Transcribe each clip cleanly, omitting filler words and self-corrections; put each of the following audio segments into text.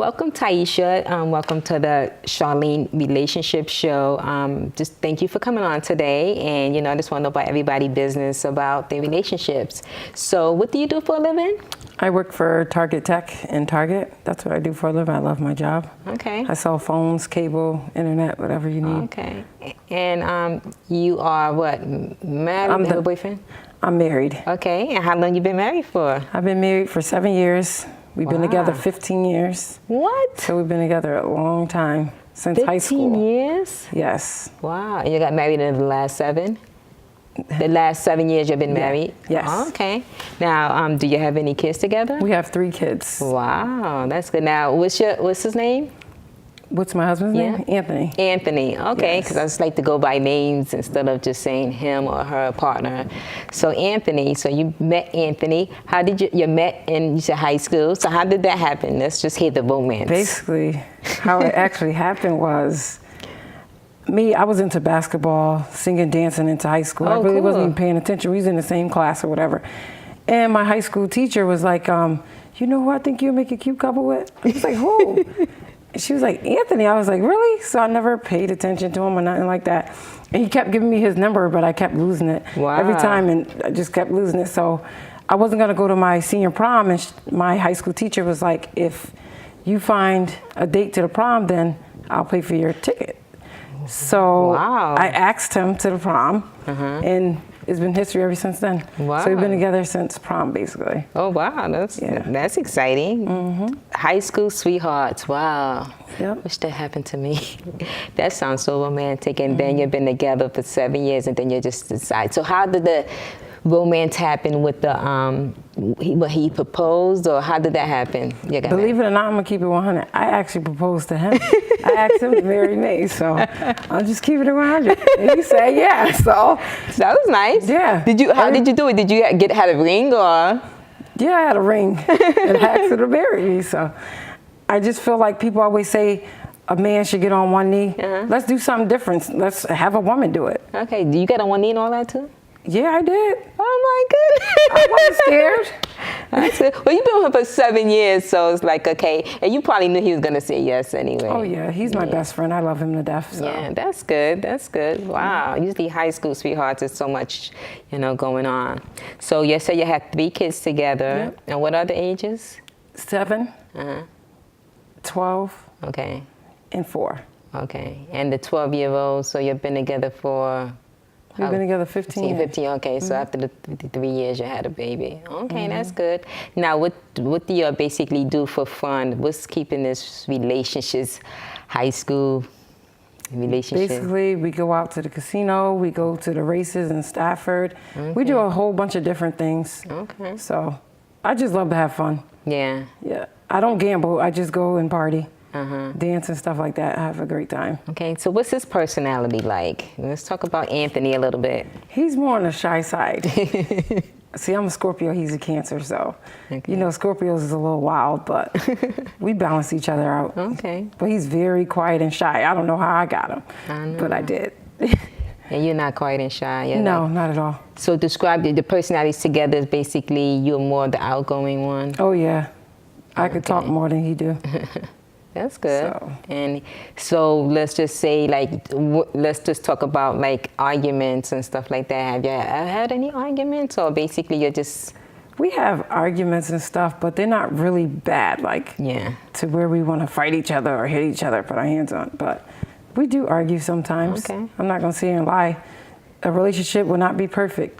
Welcome, Taisha. Welcome to the Charlene Relationship Show. Just thank you for coming on today. And, I just want to know about everybody's business about their relationships. So what do you do for a living? I work for Target Tech in Target. That's what I do for a living. I love my job. Okay. I sell phones, cable, internet, whatever you need. Okay. And you are what? Married? Have a boyfriend? I'm married. Okay. And how long you been married for? I've been married for 7 years. We've been together 15 years. What? So we've been together a long time, since high school. 15 years? Yes. Wow. And you got married in the last 7? The last 7 years you've been married? Yes. Oh, okay. Now, do you have any kids together? We have 3 kids. Wow, that's good. Now, what's his name? What's my husband's name? Anthony. Anthony. Okay, because I just like to go by names instead of just saying him or her partner. So Anthony. So you met Anthony. How did you met in, you said, high school? So how did that happen? Let's just hear the romance. Basically, how it actually happened was, I was into basketball, singing, dancing into high school. I really wasn't even paying attention. We was in the same class or whatever. And my high school teacher was like, you know who I think you'll make a cute couple with? I was like, who? She was like, Anthony. I was like, really? So I never paid attention to him or nothing like that. And he kept giving me his number, but I kept losing it every time, and I just kept losing it. So I wasn't going to go to my senior prom, and my high school teacher was like, if you find a date to the prom, then I'll pay for your ticket. So I asked him to the prom, and it's been history ever since then. Wow. So we've been together since prom, basically. Oh, wow. That's exciting. High school sweethearts. Wow. Yep. Wish that happened to me. That sounds so romantic. And then you've been together for 7 years, and then you just decide. So how did the romance happen with the, he proposed, or how did that happen? Believe it or not, I'm going to keep it 100. I actually proposed to him. I asked him to marry me, so I'll just keep it 100. And he said yeah, so. That was nice. Yeah. How did you do it? Did you had a ring, or? Yeah, I had a ring, and I asked her to marry me, so. I just feel like people always say a man should get on one knee. Let's do something different. Let's have a woman do it. Okay, do you get on one knee and all that too? Yeah, I did. Oh my goodness. I wasn't scared. That's good. Well, you've been with him for 7 years, so it's like, okay. And you probably knew he was going to say yes anyway. Oh, yeah. He's my best friend. I love him to death. So. Yeah, that's good. That's good. Wow. Usually high school sweethearts, there's so much, going on. So you said you had 3 kids together. Yep. And what are the ages? 7, 12, okay, and 4. Okay. And the 12-year-old, so you've been together for... We've been together 15 years. 15, okay. So after the 3 years, you had a baby. Okay, that's good. Now, what do you basically do for fun? What's keeping this relationships, high school relationship? Basically, we go out to the casino. We go to the races in Stafford. We do a whole bunch of different things. Okay. So I just love to have fun. Yeah. Yeah. I don't gamble. I just go and party. Dance and stuff like that. I have a great time. Okay, so what's his personality like? Let's talk about Anthony a little bit. He's more on the shy side. See, I'm a Scorpio, he's a Cancer, so Scorpios is a little wild, but we balance each other out. Okay. But he's very quiet and shy. I don't know how I got him, but I did. And you're not quiet and shy? No, not at all. So describe the personalities together is basically you're more the outgoing one? Oh, yeah. I could talk more than he do. That's good. And so let's just say, let's just talk about arguments and stuff like that. Have you had any arguments, or basically you're just? We have arguments and stuff, but they're not really bad, to where we want to fight each other or hit each other, put our hands on. But we do argue sometimes. Okay. I'm not going to sit here and lie. A relationship will not be perfect.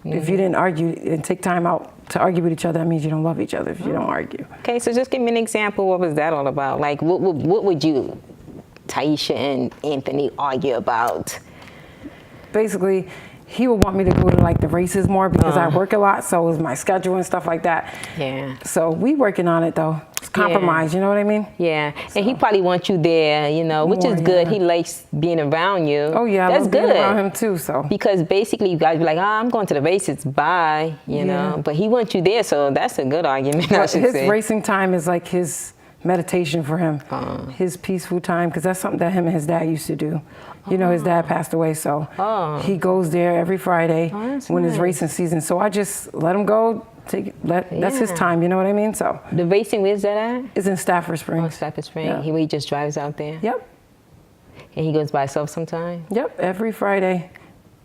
If you didn't argue and take time out to argue with each other, that means you don't love each other if you don't argue. Okay, so just give me an example. What was that all about? What would you, Taisha and Anthony, argue about? Basically, he would want me to go to the races more because I work a lot, so it's my schedule and stuff like that. Yeah. So we working on it though. It's compromise, you know what I mean? Yeah. So. And he probably wants you there, which is good. He likes being around you. Oh yeah, that's good. Being around him too. So because basically you guys be like, I'm going to the races, bye, you know. But he wants you there, so that's a good argument. I should his say. racing time is his meditation for him, his peaceful time, because that's something that him and his dad used to do. You know, his dad passed away, so he goes there every Friday when it's racing season. So I just let him go. That's his time, you know what I mean? So the racing, where's that at? It's in Stafford Springs. Oh, Stafford Springs. Yeah. He just drives out there? Yep. And he goes by himself sometime? Yep, every Friday.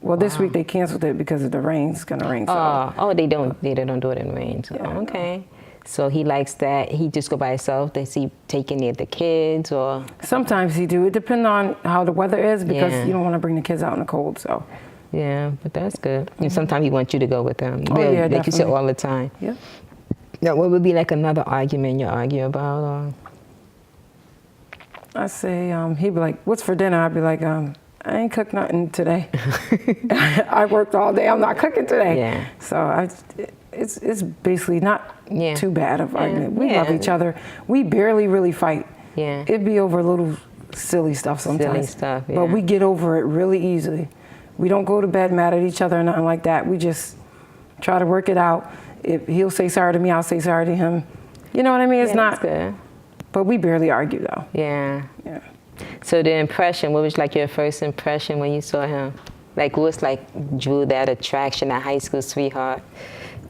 Well, this week they canceled it because of the rain. It's gonna rain. So. They don't do it in rain. So, okay. So he likes that. He just go by himself. Does he take any of the kids or? Sometimes he do. It depends on how the weather is because you don't want to bring the kids out in the cold. So. Yeah, but that's good. And sometimes he wants you to go with him. Oh, yeah, like definitely. you said, all the time. Yeah. Now, what would be like another argument you argue about? Or? I say, he'd be like, "What's for dinner?" I'd be like, "I ain't cooked nothing today. I worked all day. I'm not cooking today." Yeah. So it's basically not too bad of argument. We love each other. We barely really fight. Yeah. It'd be over little silly stuff sometimes. Silly stuff, yeah. But we get over it really easily. We don't go to bed mad at each other or nothing like that. We just try to work it out. If he'll say sorry to me, I'll say sorry to him. You know what I mean? It's not that's good. But we barely argue though. Yeah. Yeah. So the impression, what was like your first impression when you saw him? Like what's like drew that attraction, that high school sweetheart?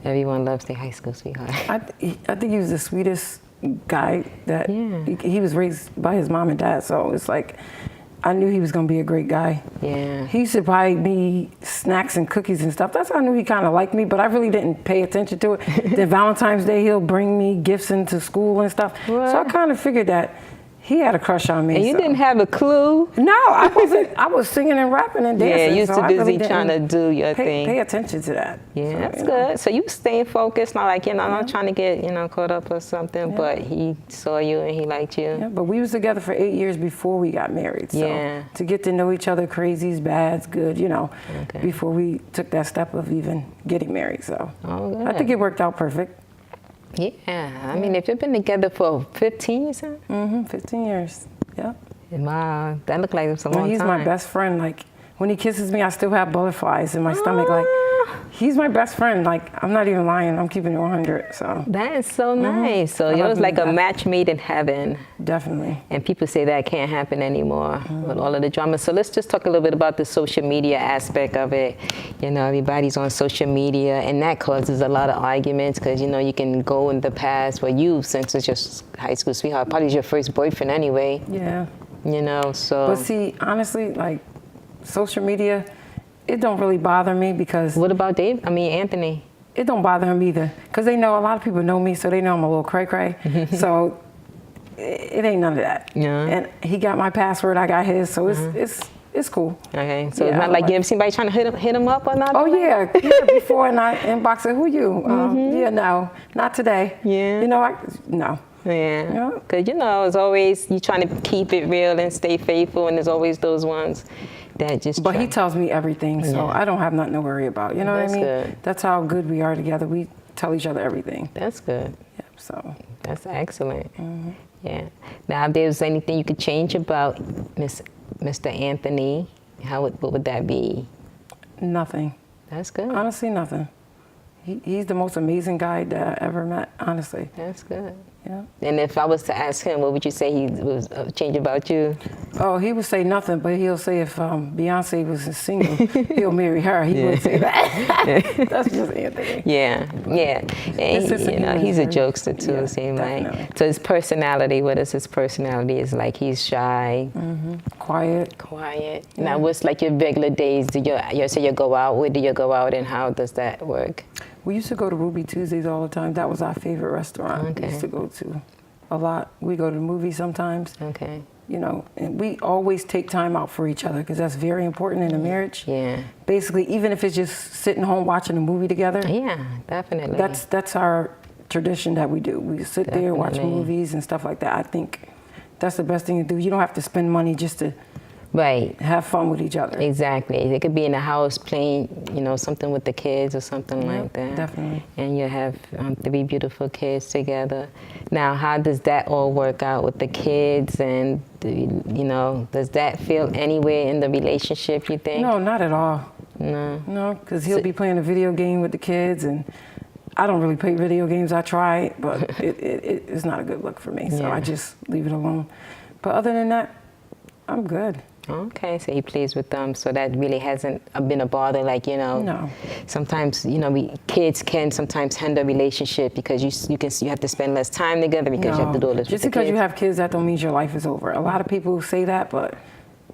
Everyone loves their high school sweetheart. I think he was the sweetest guy that he was raised by his mom and dad, so it's like I knew he was gonna be a great guy. Yeah. He used to buy me snacks and cookies and stuff. That's how I knew he kind of liked me, but I really didn't pay attention to it. Then Valentine's Day, he'll bring me gifts into school and stuff. What? So I kind of figured that he had a crush on me. And you so. didn't have a clue? No, I wasn't. I was singing and rapping and dancing. Yeah, you so too I busy really trying to do your thing. Pay attention to that. Yeah, So, that's you know. good. So you staying focused, not like, not trying to get, caught up or something, but he saw you and he liked you. Yeah, but we was together for 8 years before we got married. So to get to know each other, crazies, bads, good, before we took that step of even getting married. So I think it worked out perfect. Yeah, I mean, if you've been together for 15, you said? 15 years. Yeah. Wow, that looked like it was a long time. He's my best friend. Like, when he kisses me, I still have butterflies in my stomach. Like, he's my best friend. Like, I'm not even lying. I'm keeping it 100. So that is so nice. So it was like a match made in heaven. Definitely. And people say that can't happen anymore with all of the drama. So let's just talk a little bit about the social media aspect of it. Everybody's on social media, and that causes a lot of arguments because, you can go in the past where since it's your high school sweetheart, probably your first boyfriend anyway. Yeah. So. But see, honestly, like, social media, it don't really bother me because... What about Anthony? It don't bother him either because they know a lot of people know me, so they know I'm a little cray-cray. So it ain't none of that. Yeah. And he got my password, I got his, so it's cool. Okay, so it's not like you ever seen anybody trying to hit him up or not? Oh yeah, before, and I inboxed it, who you? Yeah, no, not today. Yeah. No. Yeah, because it's always you trying to keep it real and stay faithful, and there's always those ones that just. But he tells me everything, so I don't have nothing to worry about. You know what I mean? Good. That's how good we are together. We tell each other everything. That's good. Yep. So. That's excellent. Yeah. Now, if there's anything you could change about Mr. Anthony, what would that be? Nothing. That's good. Honestly, nothing. He's the most amazing guy that I ever met, honestly. That's good. Yeah. And if I was to ask him, what would you say he was change about you? Oh, he would say nothing, but he'll say if Beyonce was single, he'll marry her. He would say that. That's just Anthony. Yeah. And he's a jokester too, it seems like. So his personality, what is his personality? Is like he's shy. Quiet. Yeah. Now, what's like your regular days? Do you say you go out? Where do you go out, and how does that work? We used to go to Ruby Tuesdays all the time. That was our favorite restaurant. We used to go to a lot. We go to the movies sometimes. Okay. And we always take time out for each other because that's very important in a marriage. Yeah. Basically, even if it's just sitting home watching a movie together. Yeah, definitely. That's our tradition that we do. We sit there, watch movies and stuff like that. I think that's the best thing to do. You don't have to spend money just to have fun with each other. Exactly. They could be in the house playing, something with the kids or something like that. Definitely. And you have 3 beautiful kids together. Now, how does that all work out with the kids? And, does that feel anywhere in the relationship, you think? No, not at all. No. No, because he'll be playing a video game with the kids, and I don't really play video games. I try, but it's not a good look for me. So I just leave it alone. But other than that, I'm good. Okay, so he plays with them, so that really hasn't been a bother, like, you know. No. Sometimes, you know, kids can sometimes hinder a relationship because you have to spend less time together because you have to do all this Just with the because kids. you have kids, that don't mean your life is over. A lot of people say that, but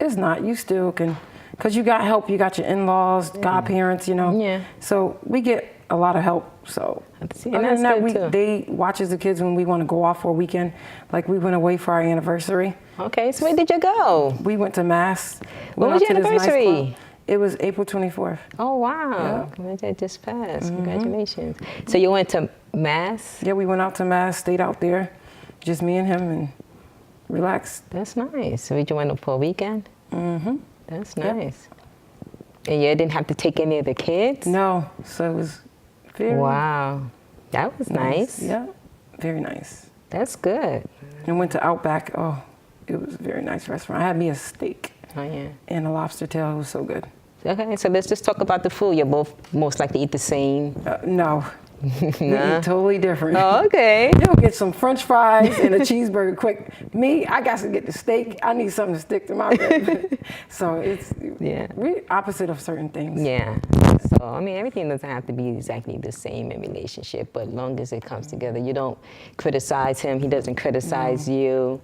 it's not. You still can, because you got help. You got your in-laws, godparents, you know. Yeah. So we get a lot of help. So And other that's than that, good, too. they watches the kids when we want to go off for a weekend. Like we went away for our anniversary. Okay, so where did you go? We went to Mass. When Went was out your to this nice anniversary? club. It was April 24th. Oh, wow. That just passed. Congratulations. So you went to Mass? Yeah, we went out to Mass, stayed out there, just me and him, and relaxed. That's nice. So you went for a weekend? Mm-hmm. That's Yep. nice. And you didn't have to take any of the kids? No, so it was very Wow. That was nice. Yeah, very nice. That's good. And went to Outback. Oh, it was a very nice restaurant. I had me a steak Oh, yeah. and a lobster tail. It was so good. Okay, so let's just talk about the food. You're both most likely eat the same. No, we eat totally different. Oh, okay. You'll get some French fries and a cheeseburger quick. Me, I got to get the steak. I need something to stick to my rib. So it's we opposite of certain things. Yeah. So, I mean, everything doesn't have to be exactly the same in relationship, but long as it comes together, you don't criticize him, he doesn't criticize you.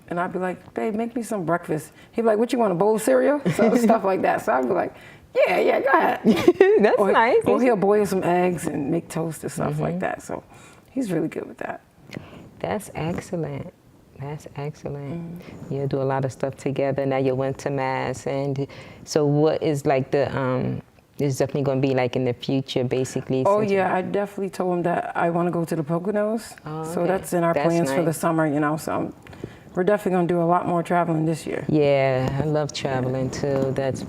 And I'd be like, babe, make me some breakfast. He'd be like, what, you want, a bowl of cereal? So stuff like that. So I'd be like, yeah, go ahead. That's nice. Or he'll boil some eggs and make toast and stuff like that. So he's really good with that. That's excellent. That's excellent. You do a lot of stuff together. Now you went to Mass. And so what is like the, is definitely going to be like in the future, basically? Oh, yeah, I definitely told him that I want to go to the Poconos. Oh, So okay. that's in our plans for the summer, you know. So we're definitely going to do a lot more traveling this year. Yeah, I love traveling too. That's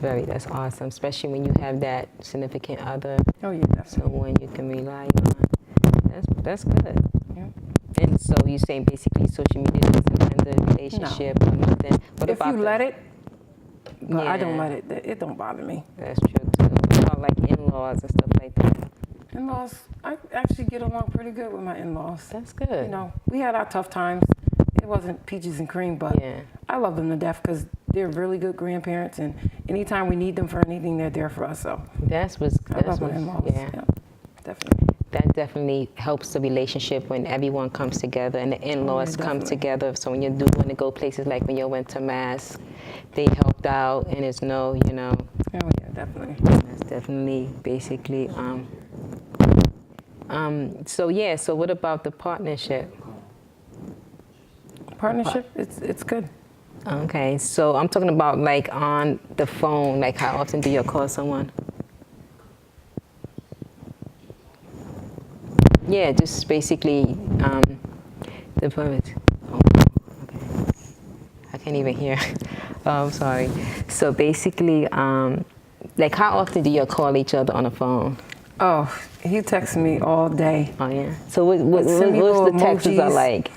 awesome, especially when you have that significant other, Oh, yeah, definitely. someone you can rely on. That's good. Yeah. And so you're saying basically social media doesn't end the relationship or nothing. What If you let it, but I don't Yeah. let it. It don't bother me. That's true too. What about like in-laws and stuff like that? In-laws, I actually get along pretty good with my in-laws. That's good. You know, we had our tough times. It wasn't peaches and cream, but Yeah. I love them to death because they're really good grandparents, and anytime we need them for anything, they're there for us. So I love my in-laws. yeah. Definitely. That definitely helps the relationship when everyone comes together and the in-laws come definitely. together. So when you do want to go places like when you went to Mass, they helped out, and it's Oh yeah, definitely. that's definitely basically. So yeah. So what about the partnership? Partnership, it's good. Okay. So I'm talking about like on the phone. Like how often do you call someone? Yeah, just basically the private. Oh, okay. I can't even hear. Oh, I'm sorry. So basically, like how often do you call each other on the phone? Oh, he texts me all day. Oh yeah. So what's Send me little the texts are emojis. like?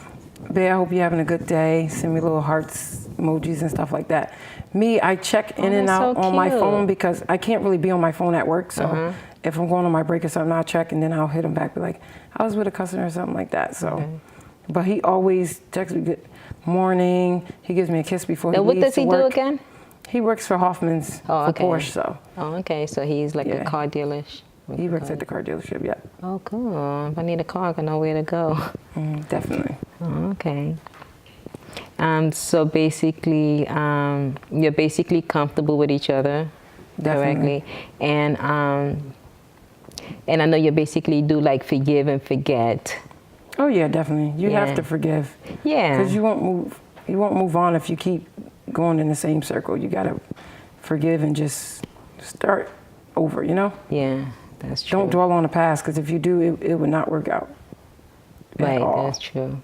Babe, I hope you're having a good day. Send me little hearts, emojis, and stuff like that. Me, I check in and that's out so on my cute. phone because I can't really be on my phone at work. So if I'm going on my break or something, I'll check and then I'll hit him back, be like, I was with a customer or something like that. So, but he always texts me good morning. He gives me a kiss before he And what leaves does to he do work. again? He works for Hoffman's Oh, for okay. Porsche. So Oh, okay. So he's like a Yeah. car dealer. he works at the car dealership. Yeah, Oh, cool. If I need a car, I know where to go. definitely. Oh, okay. So basically, you're basically comfortable with each other, Definitely. correctly, and I know you basically do like forgive and forget. Oh yeah, definitely. You Yeah. have to forgive. Yeah. Because you won't move on if you keep going in the same circle. You gotta forgive and just start over, you know? Yeah, that's true. Don't dwell on the past, because if you do, it would not work out. at Right, all. that's true.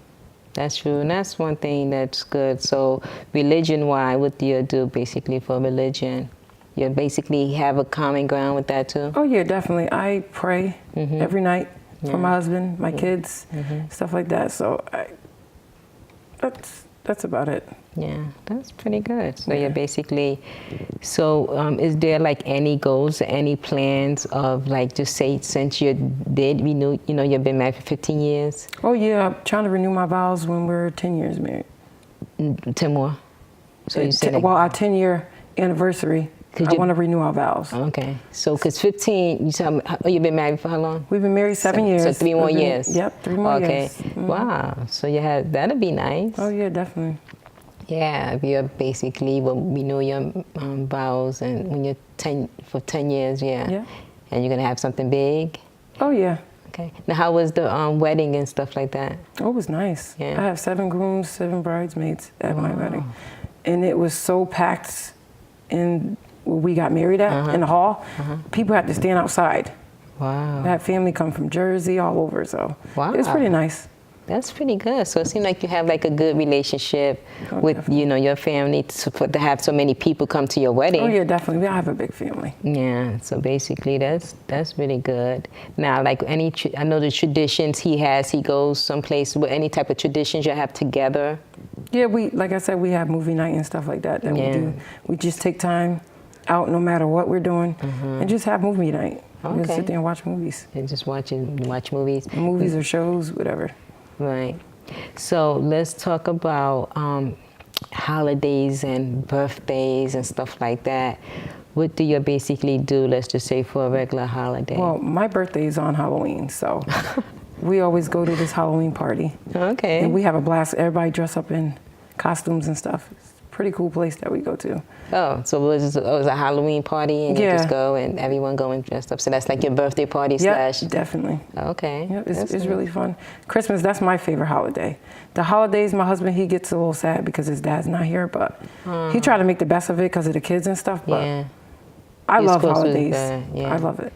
That's true, and that's one thing that's good. So religion-wise, what do you do basically for religion? You basically have a common ground with that too? Oh yeah, definitely. I pray every night for my husband, my kids, stuff like that. So that's about it. Yeah, that's pretty good. So you're basically, is there like any goals, any plans of like, just say since you did renew, you've been married for 15 years? Oh yeah, I'm trying to renew my vows when we're 10 years married. 10 more? So you said well, our 10-year anniversary, I want to renew our vows. Okay, so because 15, you said, you've been married for how long? We've been married 7 years. So 3 more years? Yep, 3 more years. Okay, wow, so that'll be nice. Oh yeah, definitely. Yeah, if you're basically, renew your vows and when you're 10 years, yeah. And you're gonna have something big? Oh yeah. Okay, now how was the wedding and stuff like that? Oh, it was nice. Yeah. I have 7 grooms, 7 bridesmaids at my wedding. And it was so packed in where we got married at, in the hall. People had to stand outside. Wow. I had family come from Jersey, all over, so wow. It was pretty nice. That's pretty good. So it seems like you have like a good relationship with, definitely. Your family to have so many people come to your wedding. Oh yeah, definitely. I have a big family. Yeah, so basically that's really good. Now, like I know the traditions he goes someplace with any type of traditions you have together. Yeah, like I said, we have movie night and stuff like that we do. We just take time out no matter what we're doing and just have movie night. Okay. Just sit there and watch movies. And just watch movies. Movies or shows, whatever. Right. So let's talk about holidays and birthdays and stuff like that. What do you basically do, let's just say, for a regular holiday? Well, my birthday is on Halloween, so we always go to this Halloween party. Okay. And we have a blast. Everybody dress up in costumes and stuff. It's a pretty cool place that we go to. Oh, so it was a Halloween party and you just go and everyone going dressed up. So that's like your birthday party slash? Definitely. Okay. Yep, it's really fun. Christmas, that's my favorite holiday. The holidays, my husband, he gets a little sad because his dad's not here, but he tried to make the best of it because of the kids and stuff, but I love holidays. I love it.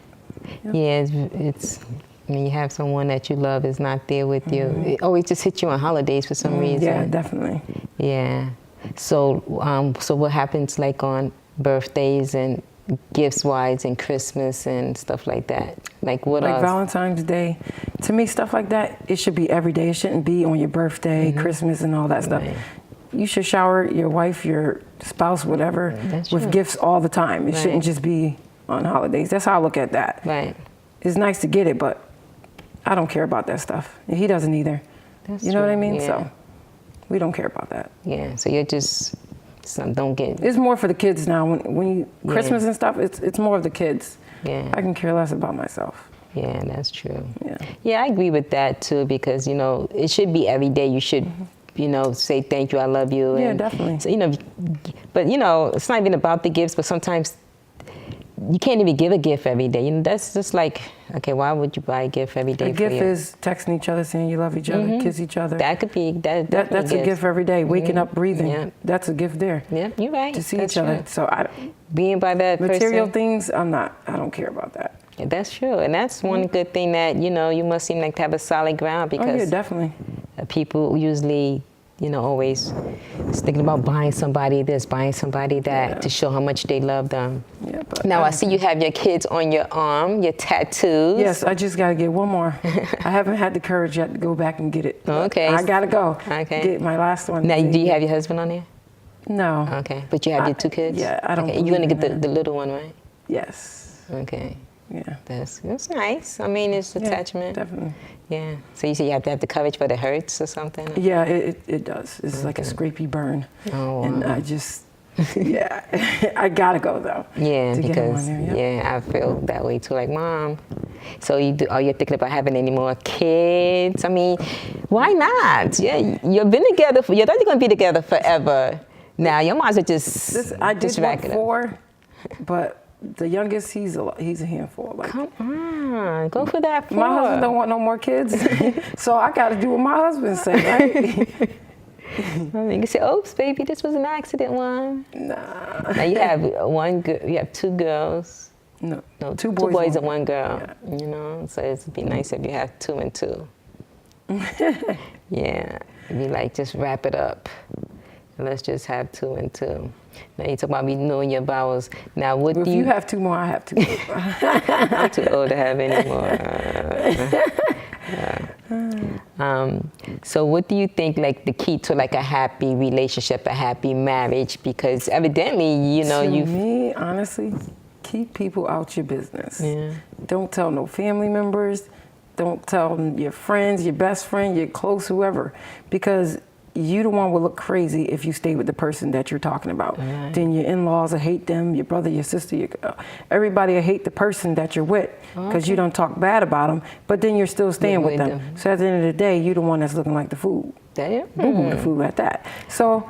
Yep. Yeah, it's when you have someone that you love is not there with you. It always just hits you on holidays for some reason. Yeah, definitely. Yeah. So, so what happens like on birthdays and gifts wise and Christmas and stuff like that? Like what else? Like Valentine's Day. To me, stuff like that, it should be every day. It shouldn't be on your birthday, Christmas and all that stuff. You should shower your wife, your spouse, whatever, with gifts all the time. It shouldn't just be on holidays. That's how I look at that. Right. It's nice to get it, but I don't care about that stuff. And he doesn't either. You know what I mean? Yeah. So we don't care about that. Yeah, so you're just, don't get... It's more for the kids now. When Christmas and stuff, it's more of the kids. Yeah. I can care less about myself. Yeah, that's true. Yeah. Yeah, I agree with that too, because, it should be every day. You should, say thank you, I love you. Yeah, and definitely. So, but, it's not even about the gifts, but sometimes you can't even give a gift every day. That's just like, okay, why would you buy a gift every day? A gift is texting each other, saying you love each other, kiss each other. That could be, that's a gift every day. Waking up, breathing. That's a gift there. Yeah, you're right. To see each other. So being by that material person, things, I don't care about that. Yeah, that's true. And that's one good thing that, you must seem like to have a solid ground because yeah, definitely. People usually, always thinking about buying somebody this, buying somebody that to show how much they love them. Yeah, but now I see you have your kids on your arm, your tattoos. Yes, I just got to get one more. I haven't had the courage yet to go back and get it. Okay. I got to go. Okay. Get my last one. Now, do you have your husband on there? No. Okay, but you have your 2 kids? Yeah, I don't. Okay. You're going to get the little one, right? Yes. Okay. Yeah. That's nice. I mean, it's attachment. Definitely. Yeah. So you say you have to have the courage, but it hurts or something? Yeah, it does. It's like a scrapey burn. Oh, wow. And I just, I gotta go though. Yeah, to because get him on there, I feel that way too. Like, Mom. So are you thinking about having any more kids? I mean, why not? Yeah, you've been together you're not going to be together forever. Now your might as well just I did rack want it up. 4, but the youngest, he's a handful. Like, Come on, go for that 4. my husband don't want no more kids, so I got to do what my husband said, right? I mean, you say, "Oops, baby, this was an accident one." Nah. Now you have you have 2 girls. No, No, 2 2 boys one. and 1 girl. Yeah. So it'd be nice if you have 2 and 2. Yeah, it'd be like just wrap it up. Let's just have 2 and 2. Now you talk about renewing your vows. Now what If do you have 2 more, I have 2 more. I'm too old to have any more. So what do you think, like, the key to, like, a happy relationship, a happy marriage? Because evidently, you know, To me, honestly, keep people out your business. Yeah. Don't tell no family members. Don't tell your friends, your best friend, your close whoever, because you the one will look crazy if you stay with the person that you're talking about. Right. Then your in-laws will hate them, your brother, your sister, everybody will hate the person that you're with because you don't talk bad about them, but then you're still staying with them. So at the end of the day, you're the one that's looking like the fool. Boo-boo the fool at that. So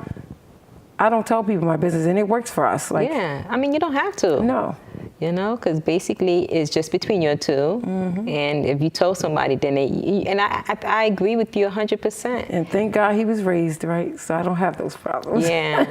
I don't tell people my business, and it works for us. Like, yeah, I mean, you don't have to. No. You know, because basically it's just between you two. And if you told somebody, then I agree with you 100%. And thank God he was raised right, so I don't have those problems. Yeah,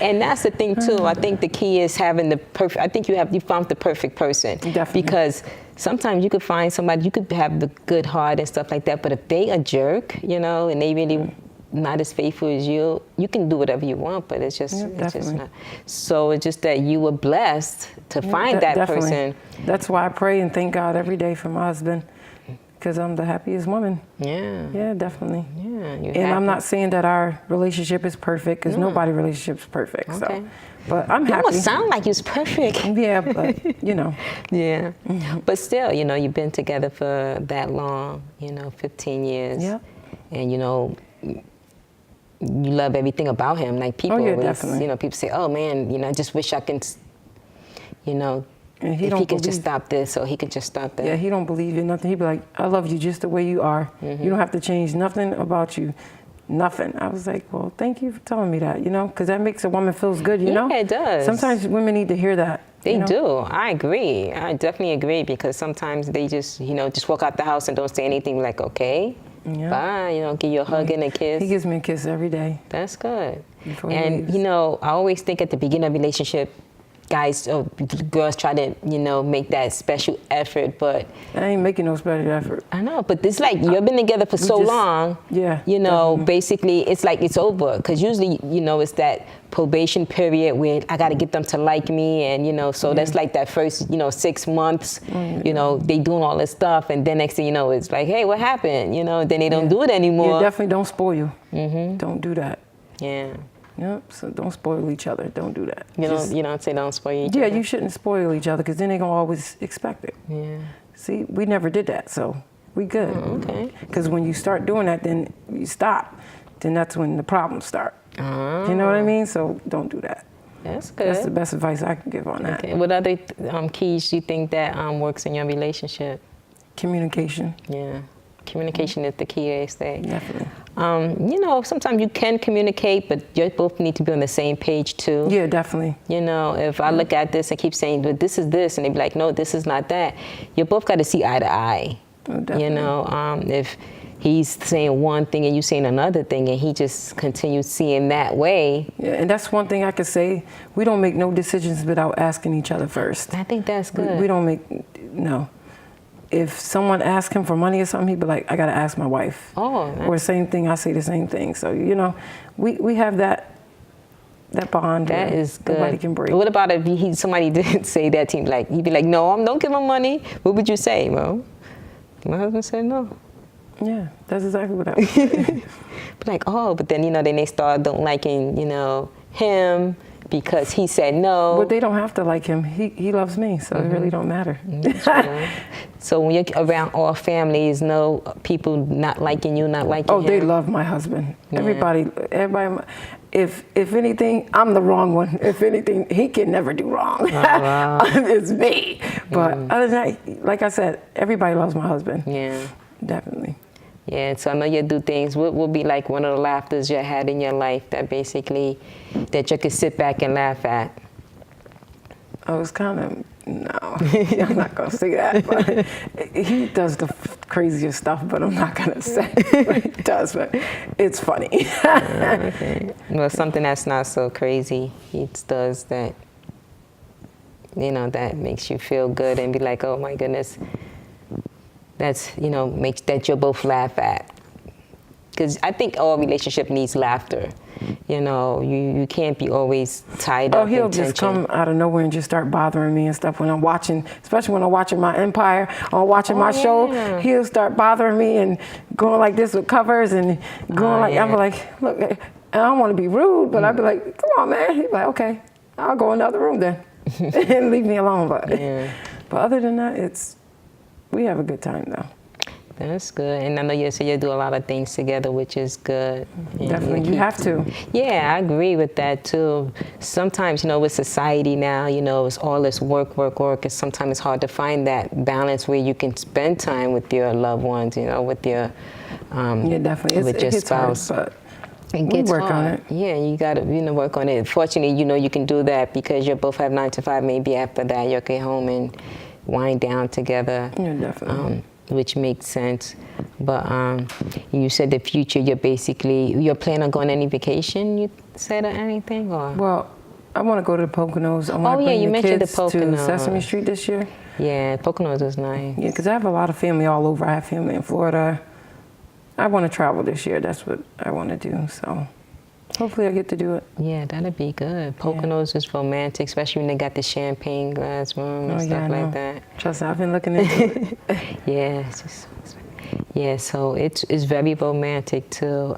and that's the thing too. I think the key is having the perfect. I think you found the perfect person. Definitely. Because sometimes you could find somebody, you could have the good heart and stuff like that, but if they a jerk, you know, and they really not as faithful as you, you can do whatever you want, but it's just not. So it's just that you were blessed to find that definitely. person. That's why I pray and thank God every day for my husband, because I'm the happiest woman. Yeah. Yeah, definitely. Yeah. And I'm not saying that our relationship is perfect, because nobody's relationship is perfect. Okay. So, but I'm You happy. almost sound like it's perfect. Yeah, but you know. Yeah. But still, you know, you've been together for that long, you know, 15 years. Yeah. And, you know, you love everything about him. Like people always, definitely. you know, people say, oh man, you know, I just wish I can, you know, And if he could just stop this or he could just stop that. Yeah, he don't believe in nothing. He'd be like, I love you just the way you are. You don't have to change nothing about you. Nothing. I was like, well, thank you for telling me that, you know, because that makes a woman feels good, you know? Yeah, it does. Sometimes women need to hear that. They do. I agree. I definitely agree, because sometimes they just, you know, just walk out the house and don't say anything, like, okay, bye, you know, give you a hug and a kiss. He gives me a kiss every day. That's good. Before he And, leaves. you know, I always think at the beginning of a relationship, guys or girls try to, you know, make that special effort, but I ain't making no special effort. I know, but it's like you've been together for so long. Yeah, you know, definitely. basically it's like it's over, because usually, you know, it's that probation period where I got to get them to like me, and you know, so that's like that first, you know, 6 months. You know, they doing all this stuff, and then next thing you know, it's like, hey, what happened? You know, then they don't do it anymore. Yeah, definitely don't spoil you. Don't do that. Yeah. Yep. So don't spoil each other. Don't do that. You don't say don't spoil each Yeah, other. you shouldn't spoil each other, because then they're gonna always expect it. Yeah. See, we never did that, so we good. Okay. Because when you start doing that, then you stop. Then that's when the problems start. You know what I mean? So don't do that. That's good. That's the best advice I can give on that. Okay. What other keys do you think that works in your relationship? Communication. Yeah. Communication is the key, they say. Definitely. You know, sometimes you can communicate, but you both need to be on the same page too. Yeah, definitely. You know, if I look at this and keep saying, but this is this, and they be like, no, this is not that. You both got to see eye to eye. Oh, definitely. You know, if he's saying one thing and you saying another thing, and he just continues seeing that way. Yeah, and that's one thing I could say. We don't make no decisions without asking each other first. I think that's good. We don't make, no. If someone asks him for money or something, he'd be like, I got to ask my wife. Oh. Or same thing, I say the same thing. So, you know, we have that bond. That is good. Nobody can break. But what about if somebody didn't say that to him? Like, he'd be like, no, don't give him money. What would you say? Well, my husband said no. Yeah, that's exactly what I would say. But like, oh, but then, you know, then they start don't liking, you know, him because he said no. But they don't have to like him. He loves me, so it really don't matter. So when you're around all families, no people not liking you, not liking him? Oh, they love my husband. Yeah. Everybody. If anything, I'm the wrong one. If anything, he can never do wrong. Oh, wow. It's me. But other than that, like I said, everybody loves my husband. Yeah. Definitely. Yeah, so I know you do things. What would be like one of the laughters you had in your life that basically, that you could sit back and laugh at? I was kind of, no, I'm not going to say that. But he does the craziest stuff, but I'm not going to say what he does, but it's funny. Okay. Well, something that's not so crazy, he does that, you know, that makes you feel good and be like, oh my goodness. That's, you know, makes that you'll both laugh at. because I think all relationship needs laughter. You know, you can't be always tied up. Oh, he'll in just tension. come out of nowhere and just start bothering me and stuff when I'm watching, especially when I'm watching my Empire or watching my show. He'll start bothering me and going like this with covers and going like, I'm like, look, I don't want to be rude, but I'd be like, come on, man. He'd be like, okay, I'll go in the other room then and leave me alone. But other than that, we have a good time though. That's good. And I know you said you do a lot of things together, which is good. Definitely, you have to. Yeah, I agree with that too. Sometimes, you know, with society now, you know, it's all this work, and sometimes it's hard to find that balance where you can spend time with your loved ones, you know, with your definitely. with your spouse. Hard, but it gets work hard. on it. Yeah, you got to, you know, work on it. Fortunately, you know, you can do that because you both have 9 to 5. Maybe after that, you'll get home and wind down together. Yeah, definitely. Which makes sense. But you said the future, you're planning on going on any vacation, you said, or anything? Or? Well, I want to go to the Poconos. I want to bring the kids to Sesame Street this year. Yeah, Poconos is nice. Yeah, because I have a lot of family all over. I have family in Florida. I want to travel this year. That's what I want to do. So hopefully I get to do it. Yeah, that'd be good. Poconos is romantic, especially when they got the champagne glass room and stuff like that. Trust me, I've been looking into it. Yeah, so it's very romantic too.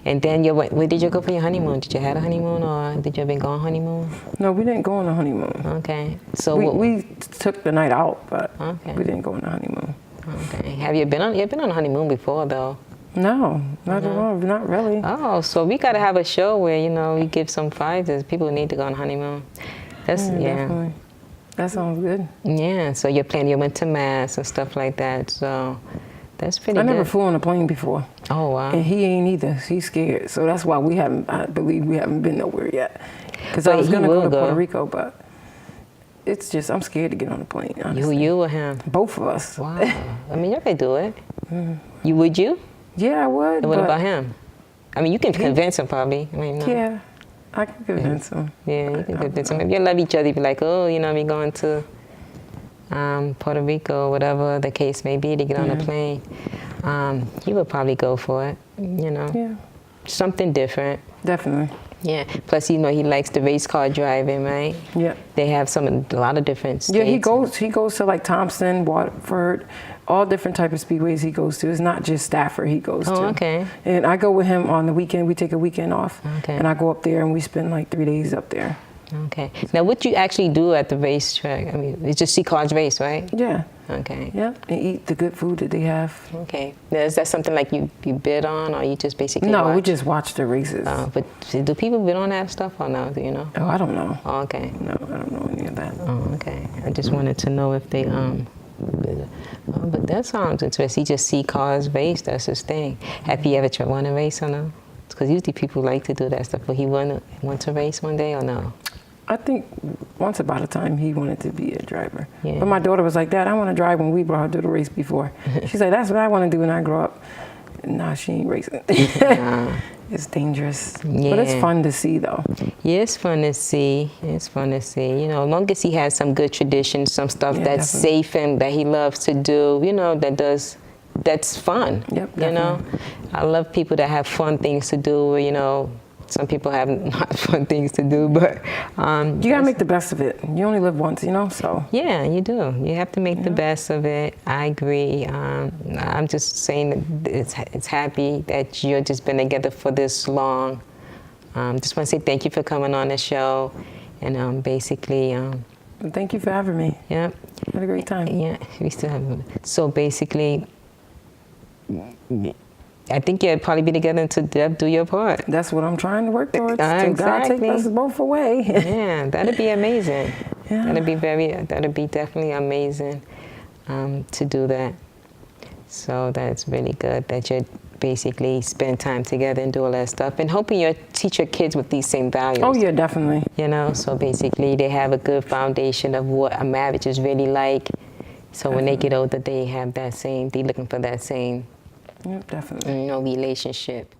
And then where did you go for your honeymoon? Did you have a honeymoon, or did you ever go on honeymoon? No, we didn't go on a honeymoon. Okay, so we took the night out, but we didn't go on a honeymoon. Okay, have you been on a honeymoon before though? No, not at all. Not really. Oh, so we got to have a show where, you know, we give some prizes. People need to go on honeymoon. Definitely. That sounds good. Yeah, so you went to Mass and stuff like that. So that's pretty good. I never flew on a plane before. Oh, wow. And he ain't either. He's scared. So that's why I believe we haven't been nowhere yet. Because I was going to go to Puerto Rico, but it's just, I'm scared to get on a plane, honestly. You or him? Both of us. Wow. I mean, you could do it. Would you? Yeah, I would. And what about him? I mean, you can convince him probably. I mean, no. Yeah, I can convince him. Yeah, you can convince him. If you love each other, you'd be like, oh, you know, we're going to Puerto Rico, whatever the case may be, to get on a plane. He would probably go for it, you know. Yeah. Something different. Definitely. Yeah. Plus, you know, he likes the race car driving, right? Yeah. They have a lot of different states. Yeah, he goes to like Thompson, Watford, all different type of speedways he goes to. It's not just Stafford he goes to. Oh, okay. And I go with him on the weekend. We take a weekend off. Okay. And I go up there and we spend like 3 days up there. Okay. Now, what you actually do at the racetrack? I mean, it's just see cars race, right? Yeah. Okay. Yeah. And eat the good food that they have. Okay. Now, is that something like you bid on, or you just basically No, we just watch the races. But do people bid on that stuff or no? Do you know? Oh, I don't know. Oh, okay. No, I don't know any of that. Oh, okay. I just wanted to know if they but that sounds interesting. He just see cars race. That's his thing. Have you ever won a race or no? Because usually people like to do that stuff. But he want to race one day or no? I think once upon a time he wanted to be a driver. Yeah. But my daughter was like, Dad, I want to drive when we brought her to the race before. She's like, that's what I want to do when I grow up. Nah, she ain't racing. It's dangerous. Yeah. But it's fun to see though. Yeah, it's fun to see. It's fun to see. You know, as long as he has some good traditions, some stuff that's definitely safe and that he loves to do, you know, that's fun. Yep, you know, I love people that have fun things to do, you know. Some people have not fun things to do, but you gotta make the best of it. You only live once, you know. So yeah, you do. You have to make the best of it. I agree. I'm just saying that it's happy that you've just been together for this long. Just want to say thank you for coming on the show, and basically. Thank you for having me. Yeah. Had a great time. Yeah, we still have. So basically. I think you'd probably be together until death do your part. That's what I'm trying to work towards. Exactly. God take us both away. Yeah, that'd be amazing. Yeah. That'd be definitely amazing to do that. So that's really good that you basically spend time together and do all that stuff, and hoping you teach your kids with these same values. Oh yeah, definitely. You know, so basically they have a good foundation of what a marriage is really like. So when they get older, they have they're looking for that same. Yep, definitely. Relationship.